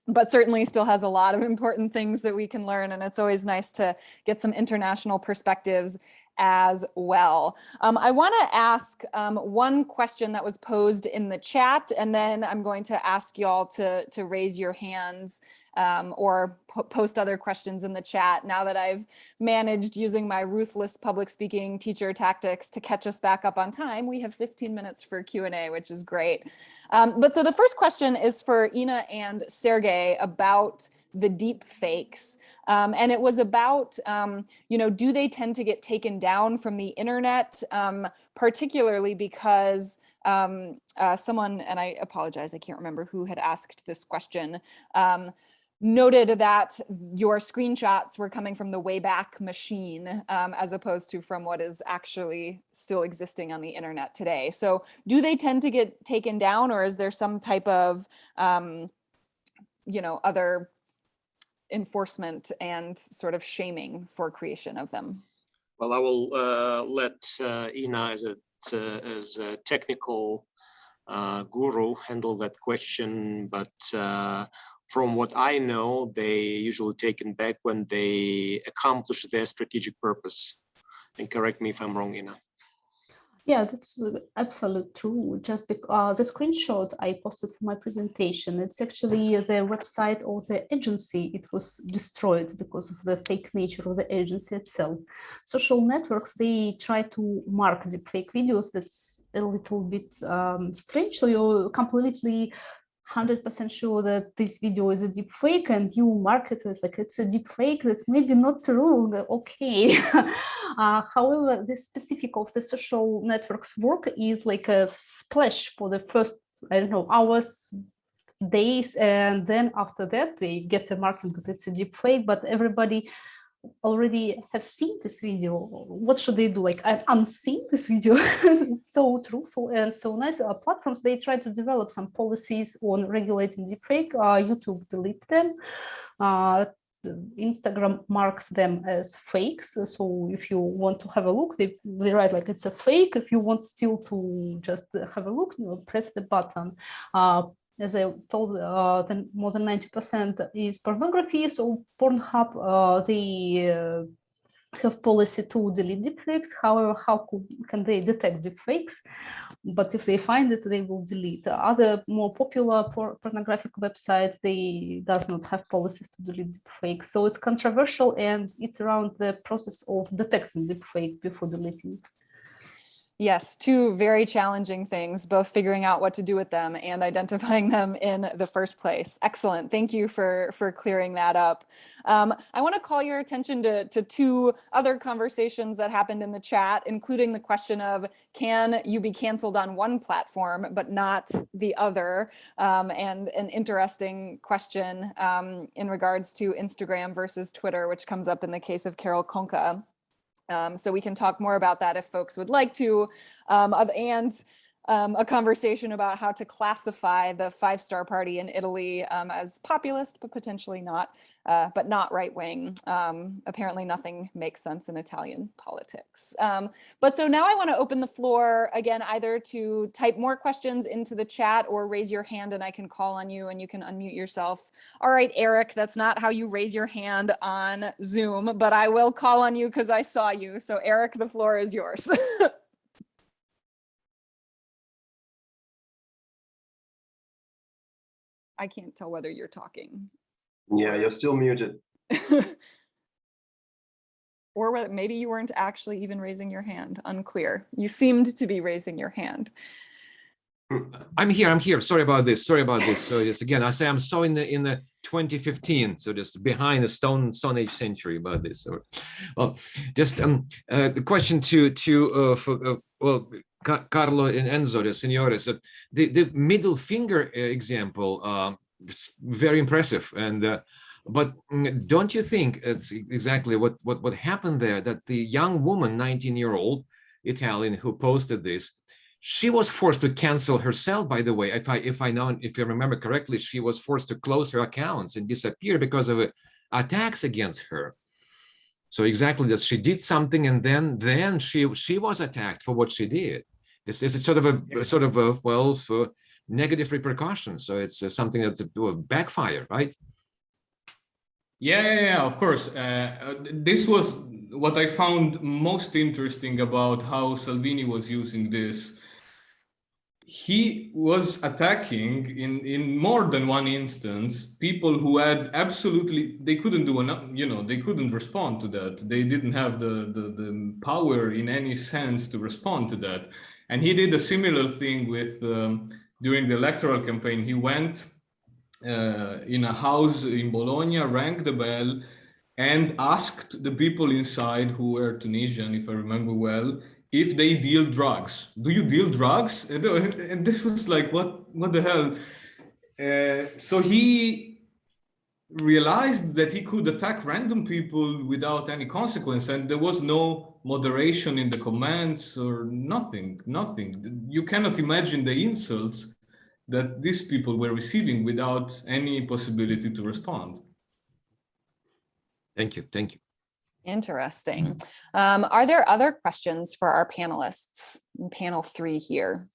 Speaker 1: but certainly still has a lot of important things that we can learn. And it's always nice to get some international perspectives as well. I want to ask one question that was posed in the chat, and then I'm going to ask y'all to raise your hands or post other questions in the chat now that I've managed, using my ruthless public speaking teacher tactics, to catch us back up on time. We have 15 minutes for Q&A, which is great. But so the first question is for Inna and Sergei about the deep fakes. And it was about, you know, do they tend to get taken down from the internet, particularly because someone, and I apologize, I can't remember who had asked this question, noted that your screenshots were coming from the Wayback Machine, as opposed to from what is actually still existing on the internet today. So do they tend to get taken down, or is there some type of, you know, other enforcement and sort of shaming for creation of them?
Speaker 2: Well, I will let Inna, as a technical guru, handle that question, but from what I know, they usually taken back when they accomplish their strategic purpose. And correct me if I'm wrong, Inna.
Speaker 3: Yeah, that's absolutely true. Just because the screenshot I posted for my presentation, it's actually the website of the agency. It was destroyed because of the fake nature of the agency itself. Social networks, they try to mark the fake videos. That's a little bit strange. So you completely 100% sure that this video is a deep fake, and you market it like it's a deep fake. That's maybe not true. Okay. However, the specific of the social networks work is like a splash for the first, I don't know, hours, days, and then after that they get a marking that it's a deep fake, but everybody already have seen this video. What should they do? Like, I've unseen this video. It's so truthful and so nice. Platforms, they try to develop some policies on regulating deepfake. YouTube deletes them. Instagram marks them as fakes. So if you want to have a look, they write like it's a fake. If you want still to just have a look, press the button. As I told, then more than 90% is pornography. So Pornhub, they have policy to delete deepfakes. However, how can they detect deepfakes? But if they find it, they will delete. Other more popular pornographic websites, they does not have policies to delete deepfakes. So it's controversial, and it's around the process of detecting deepfake before deleting.
Speaker 1: Yes, two very challenging things, both figuring out what to do with them and identifying them in the first place. Excellent. Thank you for clearing that up. I want to call your attention to two other conversations that happened in the chat, including the question of, can you be canceled on one platform but not the other? And an interesting question in regards to Instagram versus Twitter, which comes up in the case of Carol Konka. So we can talk more about that if folks would like to, and a conversation about how to classify the 5-Star Party in Italy as populist, but potentially not, but not right-wing. Apparently nothing makes sense in Italian politics. But so now I want to open the floor again, either to type more questions into the chat or raise your hand and I can call on you and you can unmute yourself. All right, Eric, that's not how you raise your hand on Zoom, but I will call on you because I saw you. So Eric, the floor is yours. I can't tell whether you're talking.
Speaker 7: Yeah, you're still muted.
Speaker 1: Or whether maybe you weren't actually even raising your hand. Unclear. You seemed to be raising your hand.
Speaker 8: I'm here. Sorry about this. So just again, I say I'm so in the 2015, so just behind the Stone Age century about this. So, well, just the question well, Carlo and Enzo, the seniores, the middle finger example, it's very impressive. And but don't you think it's exactly what happened there? That the young woman, 19-year-old Italian, who posted this, she was forced to cancel herself. By the way, if I remember correctly, she was forced to close her accounts and disappear because of attacks against her. So exactly that, she did something, and then she was attacked for what she did. This is sort of a negative repercussions. So it's something that's a backfire, right?
Speaker 5: Yeah, of course. This was what I found most interesting about how Salvini was using this. He was attacking in more than one instance people who had absolutely, they couldn't do they couldn't respond to that. They didn't have the power in any sense to respond to that. And he did a similar thing with during the electoral campaign. He went in a house in Bologna, rang the bell, and asked the people inside, who were Tunisian, if I remember well, if they deal drugs. Do you deal drugs? And this was like, what the hell? So he realized that he could attack random people without any consequence, and there was no moderation in the comments or nothing. You cannot imagine the insults that these people were receiving without any possibility to respond.
Speaker 8: Thank you.
Speaker 1: Interesting. Are there other questions for our panelists in panel 3 here?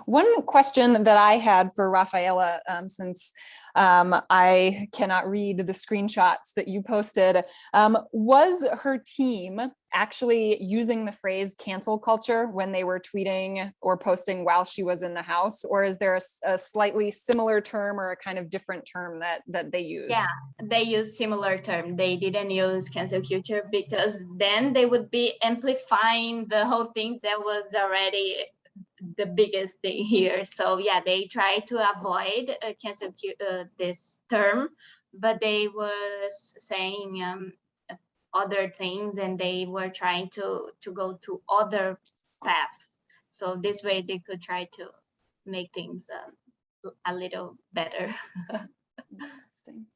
Speaker 1: One question that I had for Rafaela, since I cannot read the screenshots that you posted, was her team actually using the phrase cancel culture when they were tweeting or posting while she was in the house? Or is there a slightly similar term or a kind of different term that they use?
Speaker 9: Yeah, they use similar term. They didn't use cancel culture because then they would be amplifying the whole thing that was already the biggest thing here. So yeah, they try to avoid cancel this term, but they were saying other things, and they were trying to go to other paths. So this way they could try to make things a little better.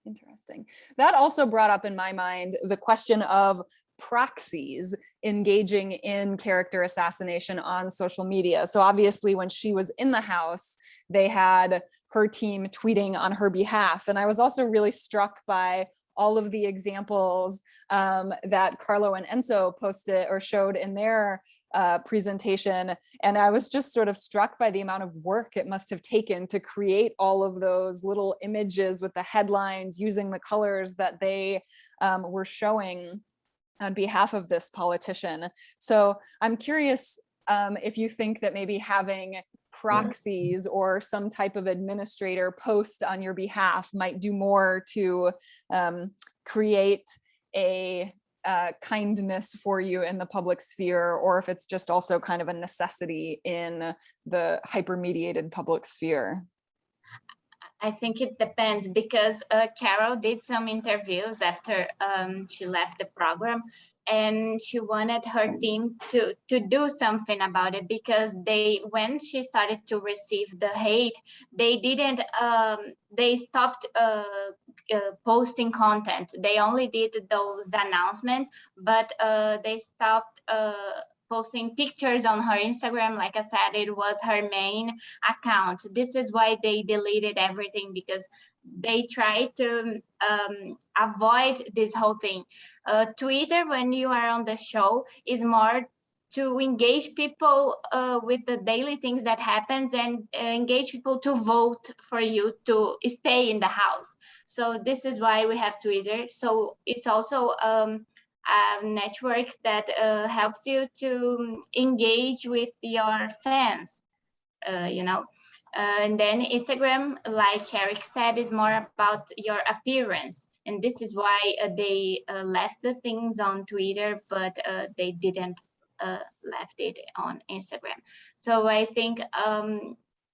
Speaker 1: Interesting. That also brought up in my mind the question of proxies engaging in character assassination on social media. So obviously when she was in the house, they had her team tweeting on her behalf. And I was also really struck by all of the examples that Carlo and Enzo posted or showed in their presentation. And I was just sort of struck by the amount of work it must have taken to create all of those little images with the headlines using the colors that they were showing on behalf of this politician. So I'm curious if you think that maybe having proxies or some type of administrator post on your behalf might do more to create a kindness for you in the public sphere, or if it's just also kind of a necessity in the hyper-mediated public sphere.
Speaker 9: I think it depends, because Carol did some interviews after she left the program, and she wanted her team to do something about it, because when she started to receive the hate, they stopped posting content. They only did those announcements, but they stopped posting pictures on her Instagram. Like I said, it was her main account. This is why they deleted everything, because they tried to avoid this whole thing. Twitter, when you are on the show, is more to engage people with the daily things that happens, and engage people to vote for you to stay in the house. So this is why we have Twitter. So it's also a network that helps you to engage with your fans, you know. And then Instagram, like Eric said, is more about your appearance. And this is why they left the things on Twitter, but they didn't left it on Instagram. So I think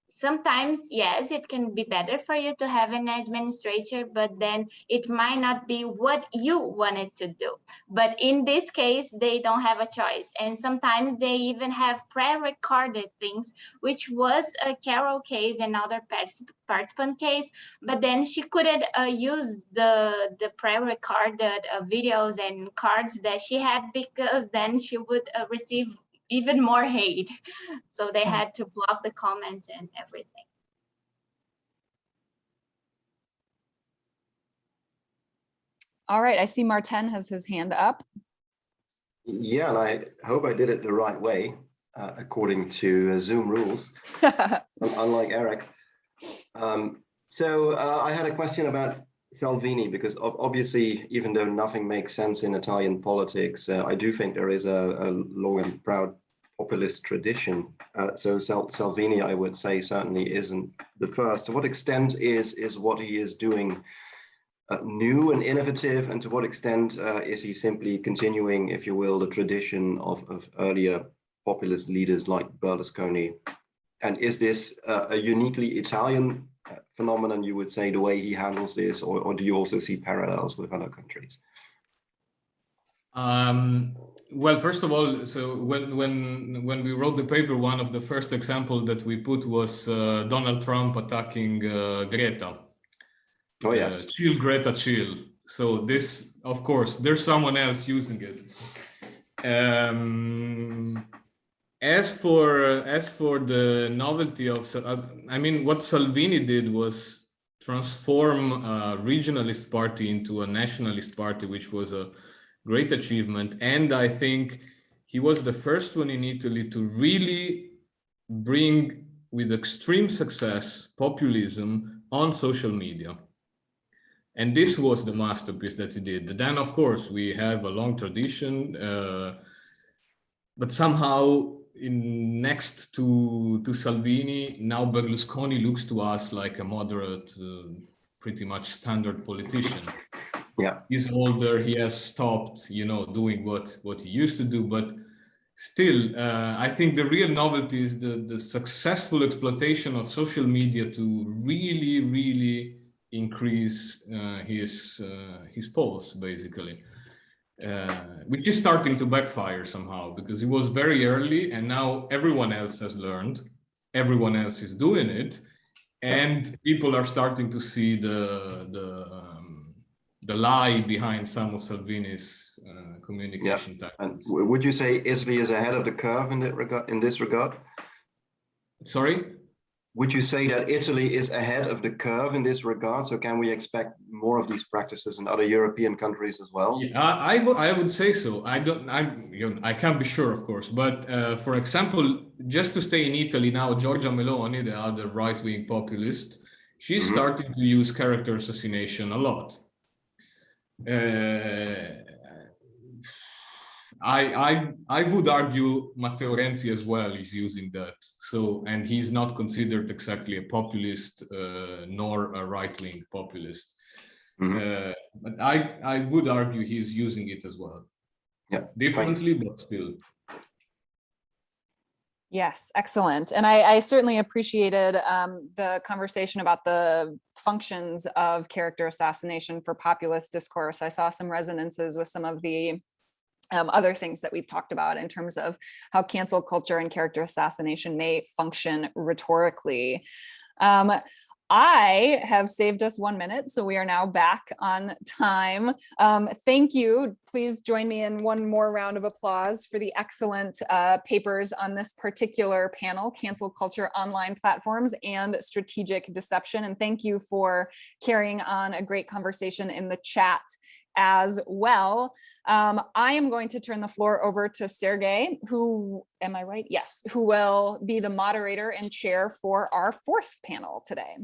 Speaker 9: sometimes, yes, it can be better for you to have an administrator, but then it might not be what you wanted to do. But in this case, they don't have a choice. And sometimes they even have pre-recorded things, which was a Carol case and other participant case, but then she couldn't use the pre-recorded videos and cards that she had, because then she would receive even more hate. So they had to block the comments and everything.
Speaker 1: All right, I see Martin has his hand up.
Speaker 7: Yeah, and I hope I did it the right way, according to Zoom rules, unlike Eric. So I had a question about Salvini, because obviously, even though nothing makes sense in Italian politics, I do think there is a long and proud populist tradition. So Salvini, I would say, certainly isn't the first. To what extent is what he is doing new and innovative, and to what extent is he simply continuing, if you will, the tradition of earlier populist leaders like Berlusconi? And is this a uniquely Italian phenomenon, you would say, the way he handles this, or do you also see parallels with other countries?
Speaker 5: Well, first of all, so when we wrote the paper, one of the first example that we put was Donald Trump attacking Greta.
Speaker 7: Oh yes,
Speaker 5: chill Greta, chill. So this, of course, there's someone else using it. As for the novelty of, I mean, what Salvini did was transform a regionalist party into a nationalist party, which was a great achievement. And I think he was the first one in Italy to really bring with extreme success, populism on social media. And this was the masterpiece that he did. Then, of course, we have a long tradition, but somehow next to Salvini, now Berlusconi looks to us like a moderate, pretty much standard politician.
Speaker 7: Yeah,
Speaker 5: He's older, he has stopped, doing what he used to do, but still, I think the real novelty is the successful exploitation of social media to really, really increase his polls, basically, which is starting to backfire somehow, because it was very early and now everyone else has learned, everyone else is doing it, and people are starting to see the lie behind some of Salvini's communication tactics.
Speaker 7: And would you say Italy is ahead of the curve in this regard?
Speaker 5: Sorry?
Speaker 7: Would you say that Italy is ahead of the curve in this regard? So can we expect more of these practices in other European countries as well?
Speaker 5: Yeah, I would say so. I can't be sure, of course, but for example, just to stay in Italy now, Giorgia Meloni, the other right-wing populist, she's starting to use character assassination a lot. I would argue Matteo Renzi as well is using that. So, and he's not considered exactly a populist nor a right-wing populist. But I would argue he's using it as well.
Speaker 7: Yeah,
Speaker 5: differently, but still.
Speaker 1: Yes, excellent. And I certainly appreciated the conversation about the functions of character assassination for populist discourse. I saw some resonances with some of the other things that we've talked about in terms of how cancel culture and character assassination may function rhetorically. I have saved us 1 minute, so we are now back on time. Thank you. Please join me in one more round of applause for the excellent papers on this particular panel, Cancel Culture, Online Platforms, and Strategic Deception. And thank you for carrying on a great conversation in the chat as well. I am going to turn the floor over to Sergei, who, am I right? Yes, who will be the moderator and chair for our fourth panel today.